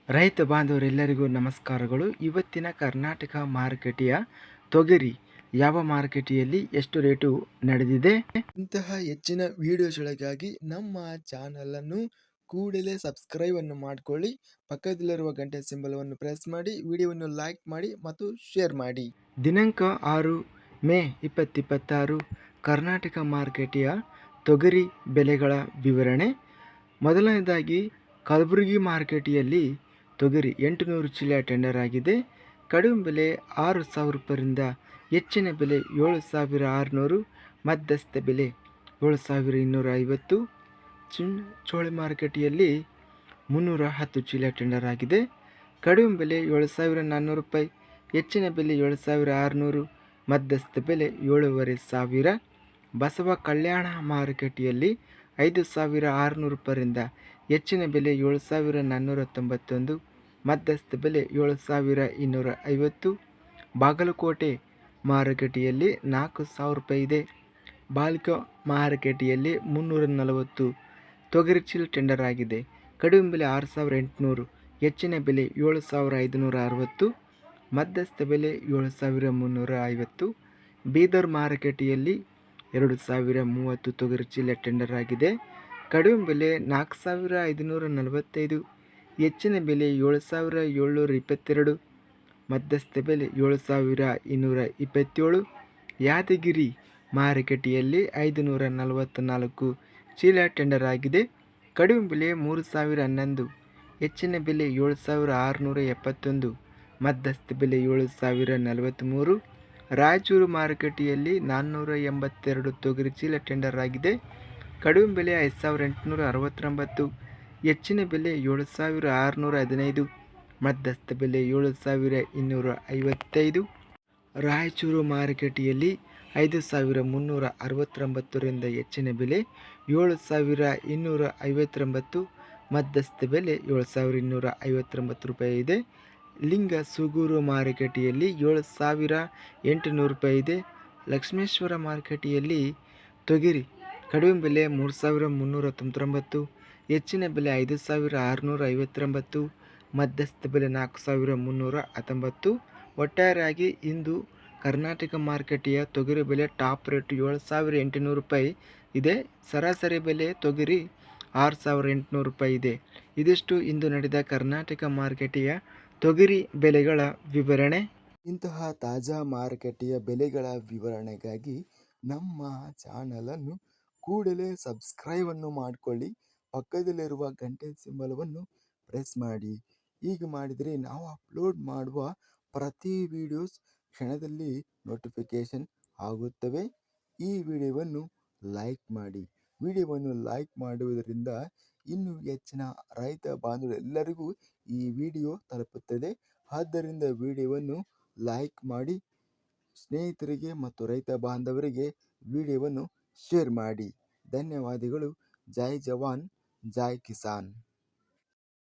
ರೈತ ಬಾಂಧವರೆಲ್ಲರಿಗೂ ನಮಸ್ಕಾರಗಳು. ಇವತ್ತಿನ ಕರ್ನಾಟಕ ಮಾರುಕಟ್ಟೆಯ ತೊಗರಿ ಯಾವ ಮಾರುಕಟ್ಟೆಯಲ್ಲಿ ಎಷ್ಟು ರೇಟು ನಡೆದಿದೆ? ಇಂತಹ ಹೆಚ್ಚಿನ ವಿಡಿಯೋಸ್ಗಳಿಗಾಗಿ ನಮ್ಮ ಚಾನಲನ್ನು ಕೂಡಲೇ ಸಬ್ಸ್ಕ್ರೈಬ್ ಅನ್ನು ಮಾಡಿಕೊಳ್ಳಿ. ಪಕ್ಕದಲ್ಲಿರುವ ಗಂಟೆ ಸಿಂಬಲವನ್ನು ಪ್ರೆಸ್ ಮಾಡಿ, ವಿಡಿಯೋವನ್ನು ಲೈಕ್ ಮಾಡಿ ಮತ್ತು ಶೇರ್ ಮಾಡಿ. ದಿನಾಂಕ 6 ಮೇ 2026 ಕರ್ನಾಟಕ ಮಾರುಕಟ್ಟೆಯ ತೊಗರಿ ಬೆಲೆಗಳ ವಿವರಣೆ. ಮೊದಲನೇದಾಗಿ ಕಲಬುರಗಿ ಮಾರುಕಟ್ಟೆಯಲ್ಲಿ ತೊಗರಿ 800 ಚೀಲ ಟೆಂಡರ್ ಆಗಿದೆ. ಕಡಿಮೆ ಬೆಲೆ 6,000 ರೂಪಾಯಿಯಿಂದ ಹೆಚ್ಚಿನ ಬೆಲೆ 7,600, ಮಧ್ಯಸ್ಥ ಬೆಲೆ 7,250. ಚೋಳೆ ಮಾರುಕಟ್ಟೆಯಲ್ಲಿ 310 ಚೀಲ ಟೆಂಡರ್ ಆಗಿದೆ. ಕಡಿಮೆ ಬೆಲೆ 7,400 ರೂಪಾಯಿ, ಹೆಚ್ಚಿನ ಬೆಲೆ 7,600, ಮಧ್ಯಸ್ಥ ಬೆಲೆ 7,500. ಬಸವ ಕಲ್ಯಾಣ ಮಾರುಕಟ್ಟೆಯಲ್ಲಿ 5,600 ರೂಪಾಯಿಯಿಂದ ಹೆಚ್ಚಿನ ಬೆಲೆ 7,491, ಮಧ್ಯಸ್ಥ ಬೆಲೆ 7,250. ಬಾಗಲಕೋಟೆ ಮಾರುಕಟ್ಟೆಯಲ್ಲಿ 4,000 ರೂಪಾಯಿ ಇದೆ. ಬಾಲ್ಕ ಮಾರುಕಟ್ಟೆಯಲ್ಲಿ 340 ತೊಗರಿ ಚೀಲ ಟೆಂಡರ್ ಆಗಿದೆ. ಕಡಿಮೆ ಬೆಲೆ 6,800, ಹೆಚ್ಚಿನ ಬೆಲೆ 7,560, ಮಧ್ಯಸ್ಥ ಬೆಲೆ 7,350. ಬೀದರ್ ಮಾರುಕಟ್ಟೆಯಲ್ಲಿ 2,030 ತೊಗರಿ ಚೀಲ ಟೆಂಡರ್ ಆಗಿದೆ. ಕಡಿಮೆ ಬೆಲೆ 4,545, ಹೆಚ್ಚಿನ ಬೆಲೆ 7,722, ಮಧ್ಯಸ್ಥ ಬೆಲೆ 7,227. ಯಾದಗಿರಿ ಮಾರುಕಟ್ಟೆಯಲ್ಲಿ 544 ಚೀಲ ಟೆಂಡರ್ ಆಗಿದೆ. ಕಡಿಮೆ ಬೆಲೆ 3,011, ಹೆಚ್ಚಿನ ಬೆಲೆ 7,671, ಮಧ್ಯಸ್ಥ ಬೆಲೆ 7,043. ರಾಯಚೂರು ಮಾರುಕಟ್ಟೆಯಲ್ಲಿ 482 ತೊಗರಿ ಚೀಲ ಟೆಂಡರ್ ಆಗಿದೆ. ಕಡಿಮೆ ಬೆಲೆ 5,869, ಹೆಚ್ಚಿನ ಬೆಲೆ 7,615, ಮಧ್ಯಸ್ಥ ಬೆಲೆ 7,255. ರಾಯಚೂರು ಮಾರುಕಟ್ಟೆಯಲ್ಲಿ 5,369ರಿಂದ ಹೆಚ್ಚಿನ ಬೆಲೆ 7,259, ಮಧ್ಯಸ್ಥ ಬೆಲೆ 7,259 ರೂಪಾಯಿ ಇದೆ. ಲಿಂಗಸೂಗೂರು ಮಾರುಕಟ್ಟೆಯಲ್ಲಿ 7,800 ರೂಪಾಯಿ ಇದೆ. ಲಕ್ಷ್ಮೇಶ್ವರ ಮಾರುಕಟ್ಟೆಯಲ್ಲಿ ತೊಗರಿ ಕಡಿಮೆ ಬೆಲೆ 3,399, ಹೆಚ್ಚಿನ ಬೆಲೆ 5,659, ಮಧ್ಯಸ್ಥ ಬೆಲೆ 4,319. ಒಟ್ಟಾರೆಯಾಗಿ ಇಂದು ಕರ್ನಾಟಕ ಮಾರುಕಟ್ಟೆಯ ತೊಗರಿ ಬೆಲೆ ಟಾಪ್ ರೇಟ್ 7,800 ರೂಪಾಯಿ ಇದೆ. ಸರಾಸರಿ ಬೆಲೆ ತೊಗರಿ 6,800 ರೂಪಾಯಿ ಇದೆ. ಇದಿಷ್ಟು ಇಂದು ನಡೆದ ಕರ್ನಾಟಕ ಮಾರುಕಟ್ಟೆಯ ತೊಗರಿ ಬೆಲೆಗಳ ವಿವರಣೆ. ಇಂತಹ ತಾಜಾ ಮಾರುಕಟ್ಟೆಯ ಬೆಲೆಗಳ ವಿವರಣೆಗಾಗಿ ನಮ್ಮ ಚಾನಲನ್ನು ಕೂಡಲೇ ಸಬ್ಸ್ಕ್ರೈಬ್ ಅನ್ನು ಮಾಡಿಕೊಳ್ಳಿ. ಪಕ್ಕದಲ್ಲಿರುವ ಗಂಟೆ ಸಿಂಬಲವನ್ನು ಪ್ರೆಸ್ ಮಾಡಿ. ಹೀಗೆ ಮಾಡಿದರೆ ನಾವು ಅಪ್ಲೋಡ್ ಮಾಡುವ ಪ್ರತಿ ವಿಡಿಯೋಸ್ ಕ್ಷಣದಲ್ಲಿ ನೋಟಿಫಿಕೇಶನ್ ಆಗುತ್ತವೆ. ಈ ವಿಡಿಯೋವನ್ನು ಲೈಕ್ ಮಾಡಿ. ವಿಡಿಯೋವನ್ನು ಲೈಕ್ ಮಾಡುವುದರಿಂದ ಇನ್ನೂ ಹೆಚ್ಚಿನ ರೈತ ಬಾಂಧವರೆಲ್ಲರಿಗೂ ಈ ವಿಡಿಯೋ ತಲುಪುತ್ತದೆ. ಆದ್ದರಿಂದ ವಿಡಿಯೋವನ್ನು ಲೈಕ್ ಮಾಡಿ, ಸ್ನೇಹಿತರಿಗೆ ಮತ್ತು ರೈತ ಬಾಂಧವರಿಗೆ ವಿಡಿಯೋವನ್ನು ಶೇರ್ ಮಾಡಿ. ಧನ್ಯವಾದಗಳು. ಜೈ ಜವಾನ್, ಜೈ ಕಿಸಾನ್.